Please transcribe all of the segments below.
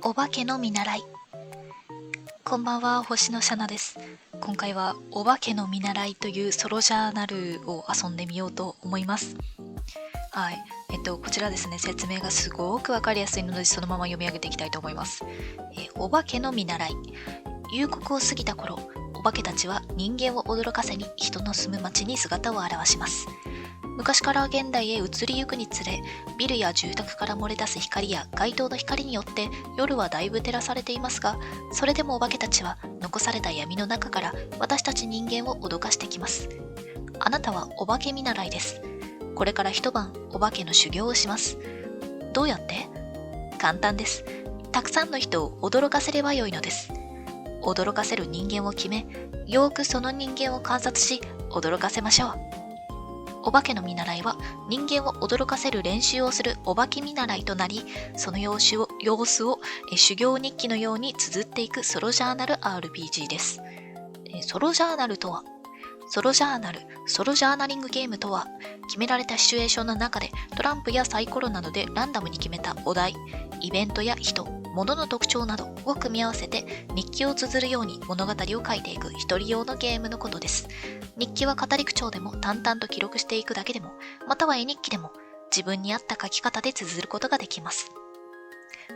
お化けの見習い。こんばんは、星野シャナです。今回はお化けの見習いというソロジャーナルを遊んでみようと思います。はい。こちらですね、説明がすごくわかりやすいので、そのまま読み上げていきたいと思います。お化けの見習い。夕刻を過ぎた頃、お化けたちは人間を驚かせに人の住む町に姿を現します。昔から現代へ移りゆくにつれ、ビルや住宅から漏れ出す光や街灯の光によって夜はだいぶ照らされていますが、それでもお化けたちは残された闇の中から私たち人間を脅かしてきます。あなたはお化け見習いです。これから一晩お化けの修行をします。どうやって？簡単です。たくさんの人を驚かせればよいのです。驚かせる人間を決め、よーくその人間を観察し、驚かせましょう。お化けの見習いは人間を驚かせる練習をするお化け見習いとなり、その様子を修行日記のように綴っていくソロジャーナル RPG です。ソロジャーナルとは、ソロジャーナリングゲームとは、決められたシチュエーションの中でトランプやサイコロなどでランダムに決めたお題、イベントや人、物の特徴などを組み合わせて日記を綴るように物語を書いていく一人用のゲームのことです。日記は語り口調でも淡々と記録していくだけでも、または絵日記でも自分に合った書き方で綴ることができます。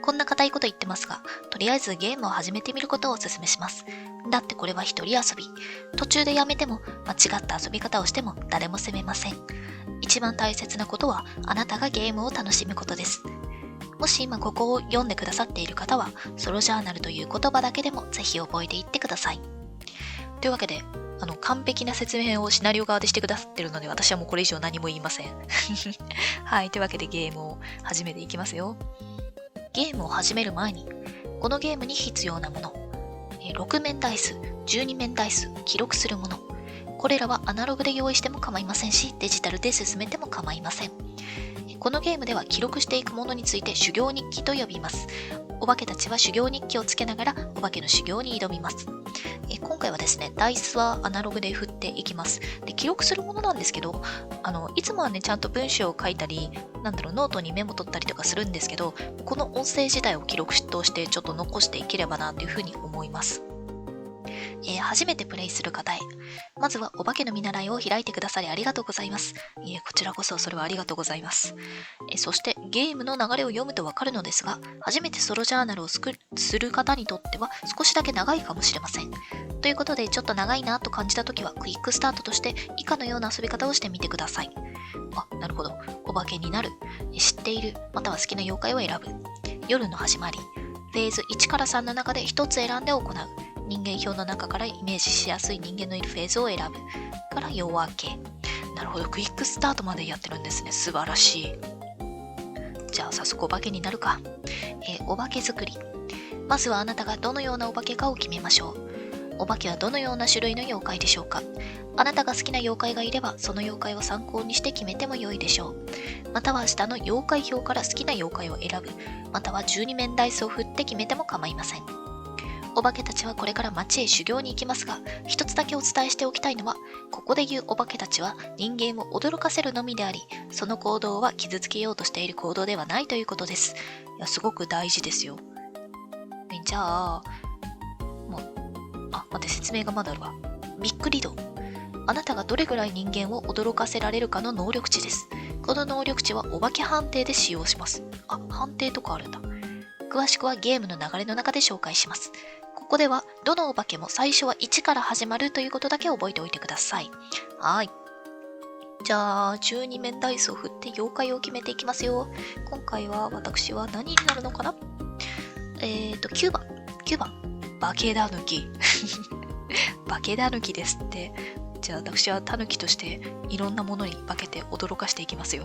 こんな固いこと言ってますが、とりあえずゲームを始めてみることをお勧めします。だってこれは一人遊び。途中でやめても間違った遊び方をしても誰も責めません。一番大切なことはあなたがゲームを楽しむことです。もし今ここを読んでくださっている方は、ソロジャーナルという言葉だけでもぜひ覚えていってください。というわけで、完璧な説明をシナリオ側でしてくださっているので、私はもうこれ以上何も言いません。はい、というわけでゲームを始めていきますよ。ゲームを始める前に、このゲームに必要なもの、6面ダイス、12面ダイス、記録するもの。これらはアナログで用意しても構いませんし、デジタルで進めても構いません。このゲームでは記録していくものについて修行日記と呼びます。お化けたちは修行日記をつけながらお化けの修行に挑みます。今回はですね、ダイスはアナログで振っていきます。で、記録するものなんですけど、いつもはね、ちゃんと文章を書いたり、ノートにメモ取ったりとかするんですけど、この音声自体を記録としてちょっと残していければなというふうに思います。初めてプレイする方へ、まずはお化けの見習いを開いてくださりありがとうございます。こちらこそそれはありがとうございます。そしてゲームの流れを読むとわかるのですが、初めてソロジャーナルをする方にとっては少しだけ長いかもしれません。ということで、ちょっと長いなと感じたときはクイックスタートとして以下のような遊び方をしてみてください。なるほど。お化けになる、知っている、または好きな妖怪を選ぶ、夜の始まり、フェーズ1から3の中で1つ選んで行う、人間表の中からイメージしやすい人間のいるフェーズを選ぶから夜明け。なるほど、クイックスタートまでやってるんですね。素晴らしい。じゃあ早速お化けになるか。お化け作り。まずはあなたがどのようなお化けかを決めましょう。お化けはどのような種類の妖怪でしょうか。あなたが好きな妖怪がいれば、その妖怪を参考にして決めても良いでしょう。または下の妖怪表から好きな妖怪を選ぶ、または12面ダイスを振って決めても構いません。お化けたちはこれから町へ修行に行きますが、一つだけお伝えしておきたいのは、ここで言うお化けたちは人間を驚かせるのみであり、その行動は傷つけようとしている行動ではないということです。いや、すごく大事ですよ。じゃあ、待って、説明がまだあるわ。びっくり度。あなたがどれぐらい人間を驚かせられるかの能力値です。この能力値はお化け判定で使用します。判定とかあるんだ。詳しくはゲームの流れの中で紹介します。ここではどのお化けも最初は1から始まるということだけ覚えておいてください。はい。じゃあ、12面ダイスを振って妖怪を決めていきますよ。今回は私は何になるのかな？9番。化けだぬき。化けだぬきですって。じゃあ私はタヌキとしていろんなものに化けて驚かしていきますよ。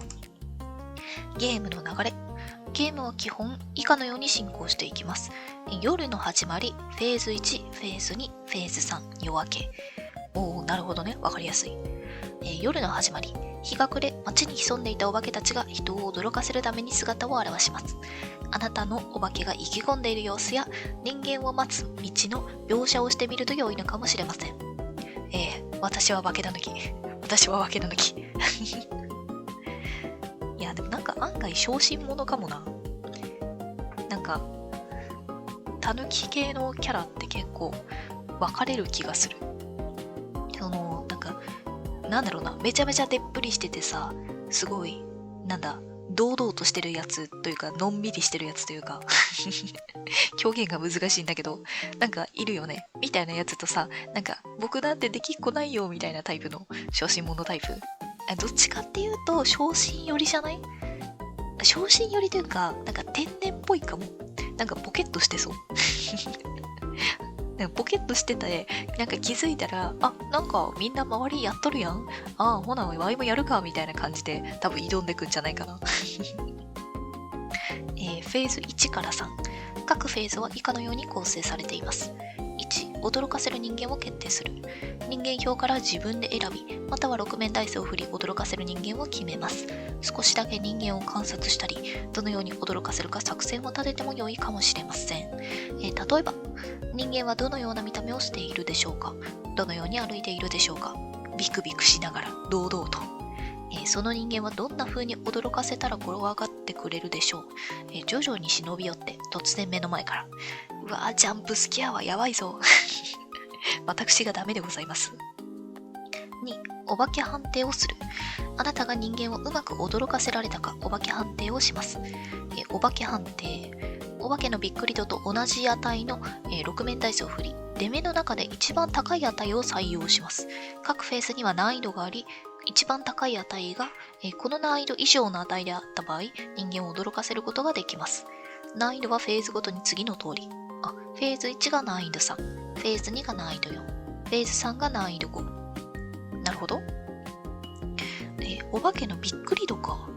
ゲームの流れ。ゲームは基本以下のように進行していきます。夜の始まり、フェーズ1、フェーズ2、フェーズ3、夜明け。なるほどね。わかりやすい。夜の始まり、日が暮れ、街に潜んでいたお化けたちが人を驚かせるために姿を現します。あなたのお化けが意気込んでいる様子や人間を待つ道の描写をしてみると良いのかもしれません。私は化けだぬき。いや、でもなんか案外小心者かもな。なんかタヌキ系のキャラって結構分かれる気がする。なんだろうな、めちゃめちゃでっぷりしててさ、すごい、堂々としてるやつというか、のんびりしてるやつというか、表現が難しいんだけど、いるよね、みたいなやつとさ、僕なんてできっこないよ、みたいなタイプの小心者タイプ。どっちかっていうと、小心寄りじゃない？小心寄りというか、天然っぽいかも。ポケットしてそう。ポケットしてて、気づいたら、みんな周りやっとるやん。ほな、ワイもやるか、みたいな感じで、多分挑んでくんじゃないかな。フェーズ1から3。各フェーズは以下のように構成されています。1、驚かせる人間を決定する。人間表から自分で選び、または6面ダイスを振り驚かせる人間を決めます。少しだけ人間を観察したり、どのように驚かせるか作戦を立てても良いかもしれません。例えば、人間はどのような見た目をしているでしょうか？どのように歩いているでしょうか？ビクビクしながら堂々と。その人間はどんな風に驚かせたら転がってくれるでしょう？徐々に忍び寄って突然目の前から。うわー、ジャンプスキャアはやばいぞ。私がダメでございます。2、お化け判定をする。あなたが人間をうまく驚かせられたかお化け判定をします。お化け判定。お化けのびっくり度と同じ値の、6面ダイスを振り、出目の中で一番高い値を採用します。各フェーズには難易度があり、一番高い値が、この難易度以上の値であった場合、人間を驚かせることができます。難易度はフェーズごとに次の通り。フェーズ1が難易度3、フェーズ2が難易度4、フェーズ3が難易度5。なるほど。お化けのびっくり度か。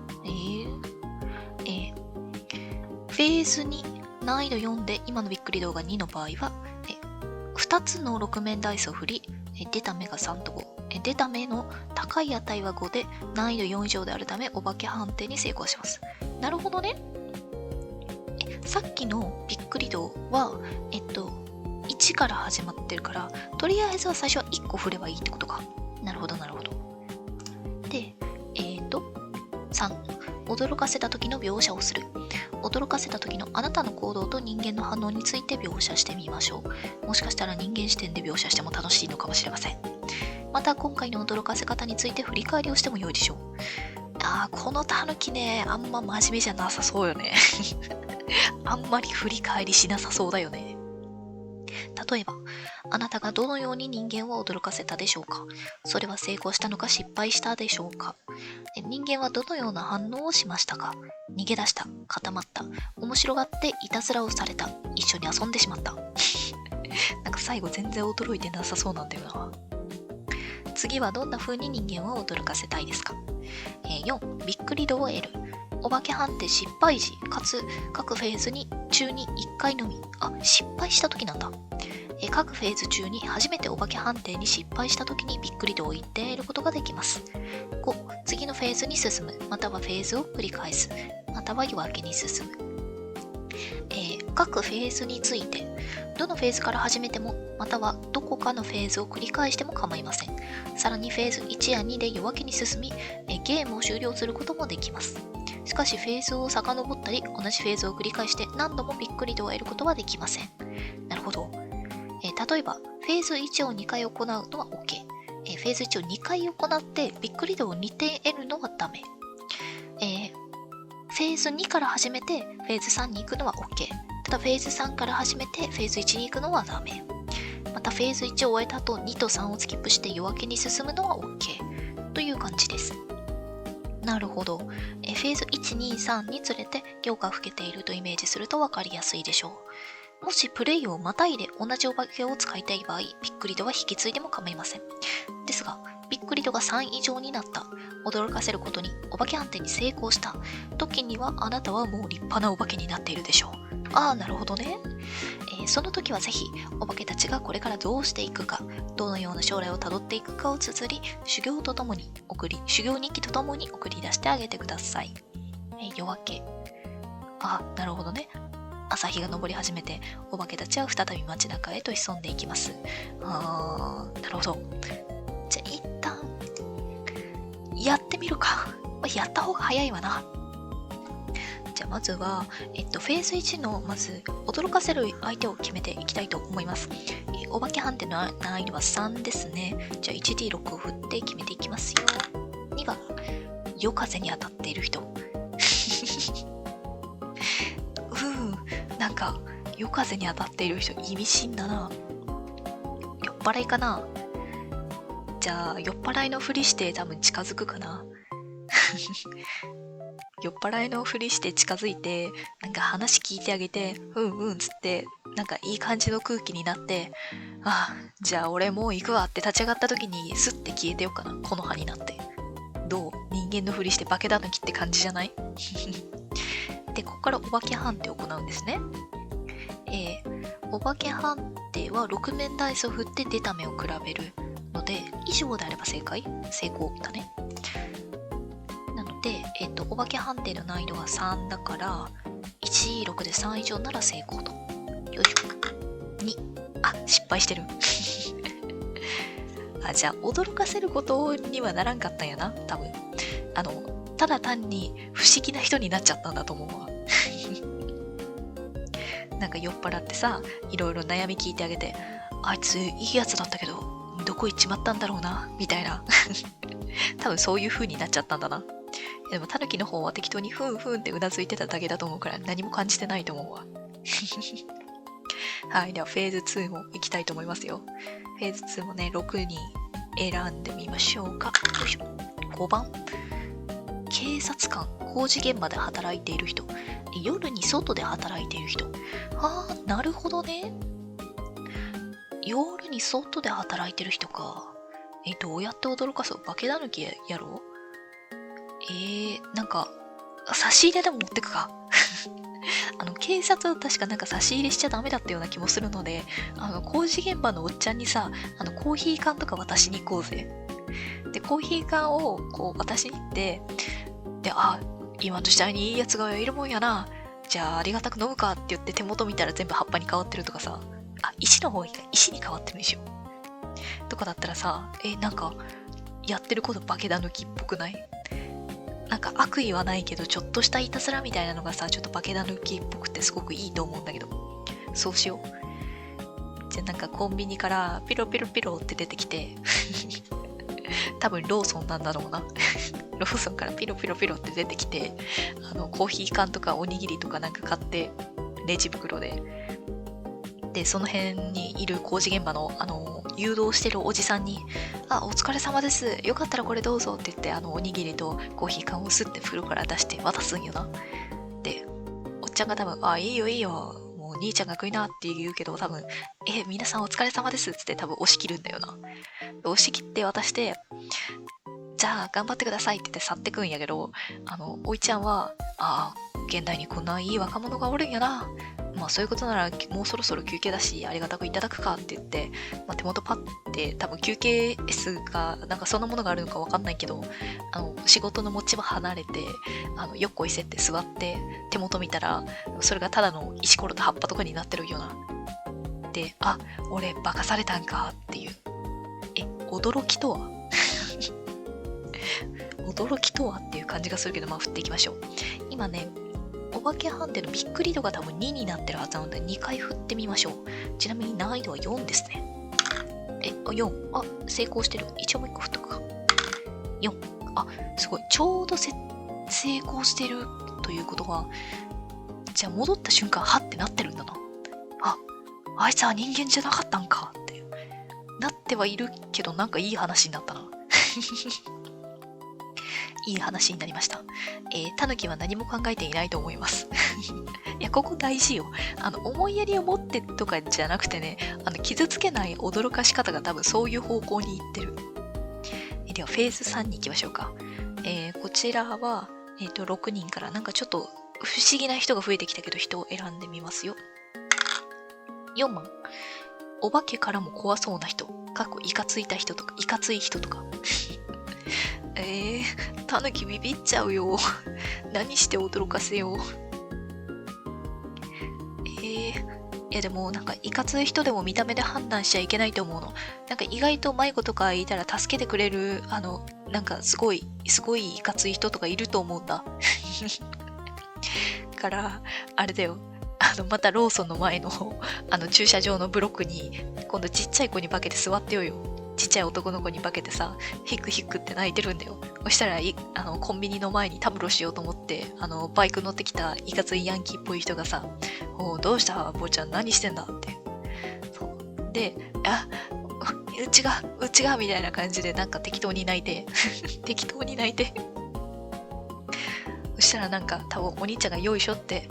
フェーズ2、難易度4で今のびっくり度が2の場合は、2つの6面ダイスを振り、出た目が3と5、出た目の高い値は5で難易度4以上であるためお化け判定に成功します。なるほどね。さっきのびっくり度は、1から始まってるから、とりあえずは最初は1個振ればいいってことか。なるほど、なるほど。で、3、驚かせた時の描写をする。驚かせた時のあなたの行動と人間の反応について描写してみましょう。もしかしたら人間視点で描写しても楽しいのかもしれません。また今回の驚かせ方について振り返りをしても良いでしょう。このタヌキね、あんま真面目じゃなさそうよね。あんまり振り返りしなさそうだよね。例えば、あなたがどのように人間を驚かせたでしょうか？それは成功したのか失敗したでしょうか？人間はどのような反応をしましたか？逃げ出した、固まった、面白がっていたずらをされた、一緒に遊んでしまった。最後全然驚いてなさそうなんだよな。次はどんな風に人間を驚かせたいですか？4、びっくり度を得る。お化け判定失敗時、かつ各フェーズに中に1回のみ。失敗した時なんだ。各フェーズ中に初めてお化け判定に失敗した時にびっくり度を一定得ることができます。5、次のフェーズに進む、またはフェーズを繰り返す、または夜明けに進む。各フェーズについて、どのフェーズから始めても、またはどこかのフェーズを繰り返しても構いません。さらにフェーズ1や2で夜明けに進み、ゲームを終了することもできます。しかしフェーズを遡ったり、同じフェーズを繰り返して何度もびっくり度を得ることはできません。なるほど。例えば、フェーズ1を2回行うのは OK。フェーズ1を2回行ってびっくり度を2点得るのはダメ。フェーズ2から始めてフェーズ3に行くのは OK。ただフェーズ3から始めてフェーズ1に行くのはダメ。またフェーズ1を終えた後2と3をスキップして夜明けに進むのは OK という感じです。なるほど。フェーズ1、2、3につれて夜が更けているとイメージすると分かりやすいでしょう。もしプレイをまたいで同じお化けを使いたい場合、びっくり度は引き継いでも構いません。ですが、びっくり度が3以上になった、驚かせることにお化け判定に成功した時にはあなたはもう立派なお化けになっているでしょう。なるほどね。その時はぜひお化けたちがこれからどうしていくか、どのような将来をたどっていくかを綴り、修行日記とともに送り出してあげてください。夜明け。なるほどね。朝日が昇り始めて、お化けたちは再び街中へと潜んでいきます。なるほど。じゃあ一旦、やってみるか。やった方が早いわな。じゃあまずは、フェーズ1のまず驚かせる相手を決めていきたいと思います。お化け判定の難易度は3ですね。じゃあ 1D6 を振って決めていきますよ。2が夜風に当たっている人。なんか夜風に当たっている人意味深だな。酔っ払いかな。じゃあ酔っ払いのふりして多分近づくかな。酔っ払いのふりして近づいて、なんか話聞いてあげて、つって、なんかいい感じの空気になって、じゃあ俺もう行くわって立ち上がった時にスッて消えてよっかな、この葉になって。どう？人間のふりして化けだぬきって感じじゃない？で、ここからお化け判定を行うんですね。お化け判定は6面ダイスを振って出た目を比べるので、以上であれば成功だね。なので、お化け判定の難易度は3だから、1、6で3以上なら成功と。よいしょ。2。失敗してる。じゃあ、驚かせることにはならんかったんやな、多分。ただ単に不思議な人になっちゃったんだと思うわ。なんか酔っ払ってさ、いろいろ悩み聞いてあげて、あいついいやつだったけど、どこ行っちまったんだろうな、みたいな。多分そういう風になっちゃったんだな。でもタヌキの方は適当にふんってうなずいてただけだと思うから何も感じてないと思うわ。はい、ではフェーズ2も行きたいと思いますよ。フェーズ2もね、6人選んでみましょうか。よいしょ。5番。警察官、工事現場で働いている人。夜に外で働いている人。なるほどね。夜に外で働いてる人か。どうやって驚かそう？化けだぬきやろう？なんか、差し入れでも持ってくか。警察は確かなんか差し入れしちゃダメだったような気もするので、工事現場のおっちゃんにさ、コーヒー缶とか渡しに行こうぜ。で、コーヒー缶をこう渡しに行って、で、今の時代にいいやつがいるもんやな。じゃあありがたく飲むかって言って手元見たら全部葉っぱに変わってるとかさ、石の方がいいか、石に変わってるでしょ。とかだったらさ、なんか、やってること化けだぬきっぽくない？なんか悪意はないけど、ちょっとしたいたずらみたいなのがさ、ちょっと化けだぬきっぽくてすごくいいと思うんだけど。そうしよう。じゃあなんかコンビニからピロピロピロって出てきて、多分ローソンなんだろうな。ローソンからピロピロピロって出てきて、コーヒー缶とかおにぎりとかなんか買って、レジ袋で。で、その辺にいる工事現場の、誘導してるおじさんに、お疲れ様です。よかったらこれどうぞって言って、おにぎりとコーヒー缶をスッて袋から出して渡すんよな。で、おっちゃんが多分、いいよいいよ。もう兄ちゃんが食いなって言うけど、多分、皆さんお疲れ様ですって多分押し切るんだよな。押し切って渡して、じゃあ頑張ってくださいって言って去ってくんやけど、おいちゃんは、現代にこんないい若者がおるんやな。そういうことならもうそろそろ休憩だしありがたくいただくかって言って、手元パッて多分休憩室がなんかそんなものがあるのかわかんないけど、仕事の持ち場離れてよっこいせって座って手元見たらそれがただの石ころと葉っぱとかになってるような。で、俺化かされたんかっていう。驚きとは驚きとはっていう感じがするけど、振っていきましょう。今ね、お化け判定のびっくり度が多分2になってるはずなので2回振ってみましょう。ちなみに難易度は4ですね。4。成功してる。一応もう1個振っとくか。4。すごい。ちょうど成功してるということは、じゃあ戻った瞬間、はってなってるんだな。あいつは人間じゃなかったんかって。なってはいるけど、なんかいい話になったな。いい話になりました。タヌキは何も考えていないと思います。いや、ここ大事よ。思いやりを持ってとかじゃなくてね、傷つけない驚かし方が多分そういう方向に行ってる。では、フェーズ3に行きましょうか。こちらは、6人からなんかちょっと不思議な人が増えてきたけど、人を選んでみますよ。4番。お化けからも怖そうな人。いかつい人とか。タヌキビビっちゃうよ。何して驚かせよう。いやでもなんかいかつい人でも見た目で判断しちゃいけないと思うの。なんか意外と迷子とかいたら助けてくれる、なんかすごいいかつい人とかいると思うんだ。から、あれだよ。またローソンの前の、駐車場のブロックに、今度ちっちゃい子に化けて座ってよ。ちっちゃい男の子に化けてさ、ヒクヒクって泣いてるんだよ。そしたら、コンビニの前にたむろしようと思って、バイク乗ってきたいかついヤンキーっぽい人がさ、どうした坊ちゃん何してんだって。そうで、うちがみたいな感じでなんか適当に泣いて、適当に泣いて。そしたらなんか多分お兄ちゃんがよいしょって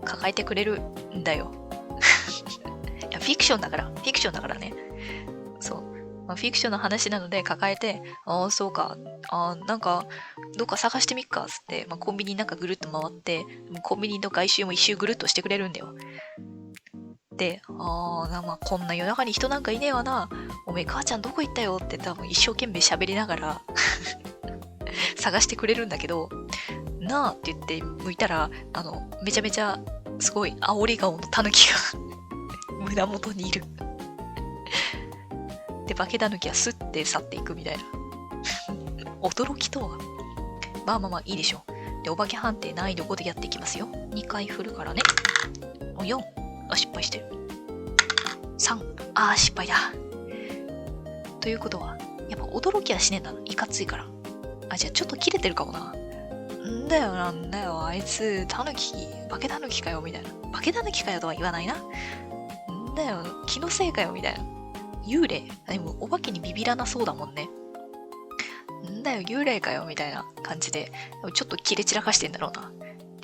抱えてくれるんだよ。いや、フィクションだからね。そう。フィクションの話なので抱えて、そうか、なんか、どっか探してみっか、つって、コンビニなんかぐるっと回って、コンビニの外周も一周ぐるっとしてくれるんだよ。で、こんな夜中に人なんかいねえわな。おめえ母ちゃんどこ行ったよって多分一生懸命喋りながら探してくれるんだけど、なあって言って向いたら、めちゃめちゃすごい煽り顔のタヌキが胸元にいる。で、化けタヌキはスッて去っていくみたいな。驚きとは。まあいいでしょう。で、お化け判定難易度5でやっていきますよ。2回振るからね。4。失敗してる。3。失敗だ。ということは、やっぱ驚きはしねえんだ。いかついから。じゃあちょっと切れてるかもな。なんだよ、あいつ、化けタヌキかよ、みたいな。化けタヌキかよとは言わないな。気のせいかよ、みたいな。幽霊？でも、お化けにビビらなそうだもんね。幽霊かよ、みたいな感じで、ちょっと切れ散らかしてんだろうな。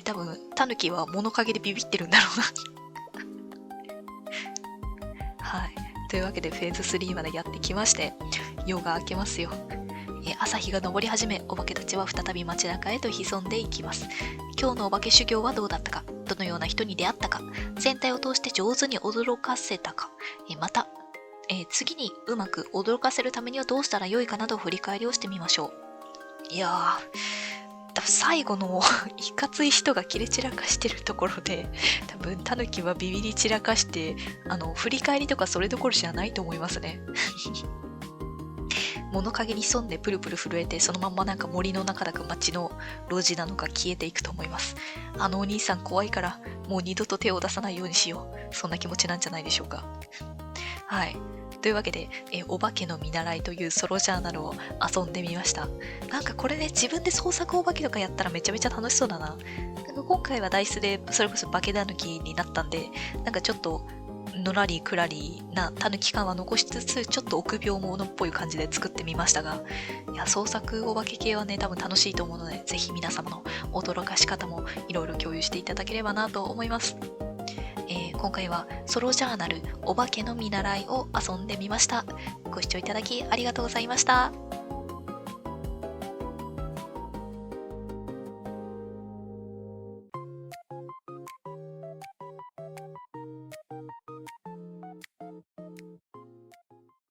多分、タヌキは物陰でビビってるんだろうな。はい。というわけで、フェーズ3までやってきまして、夜が明けますよ。朝日が昇り始め、お化けたちは再び街中へと潜んでいきます。今日のお化け修行はどうだったか、どのような人に出会ったか、全体を通して上手に驚かせたか、また、次にうまく驚かせるためにはどうしたらよいかなど振り返りをしてみましょう。いやー、多分最後のいかつい人が切れ散らかしてるところで、多分タヌキはビビり散らかして、振り返りとかそれどころじゃないと思いますね。物陰に潜んでプルプル震えて、そのまんまなんか森の中だか街の路地なのか消えていくと思います。お兄さん怖いから、もう二度と手を出さないようにしよう。そんな気持ちなんじゃないでしょうか。はい。というわけで、お化けの見習いというソロジャーナルを遊んでみました。なんかこれで自分で創作お化けとかやったらめちゃめちゃ楽しそうだな。なんか今回はダイスでそれこそ化けタヌキになったんで、なんかちょっとのらりくらりなタヌキ感は残しつつ、ちょっと臆病者っぽい感じで作ってみましたが、いや、創作お化け系はね、多分楽しいと思うので、ぜひ皆様の驚かし方もいろいろ共有していただければなと思います。今回はソロジャーナルお化けの見習いを遊んでみました。ご視聴いただきありがとうございました。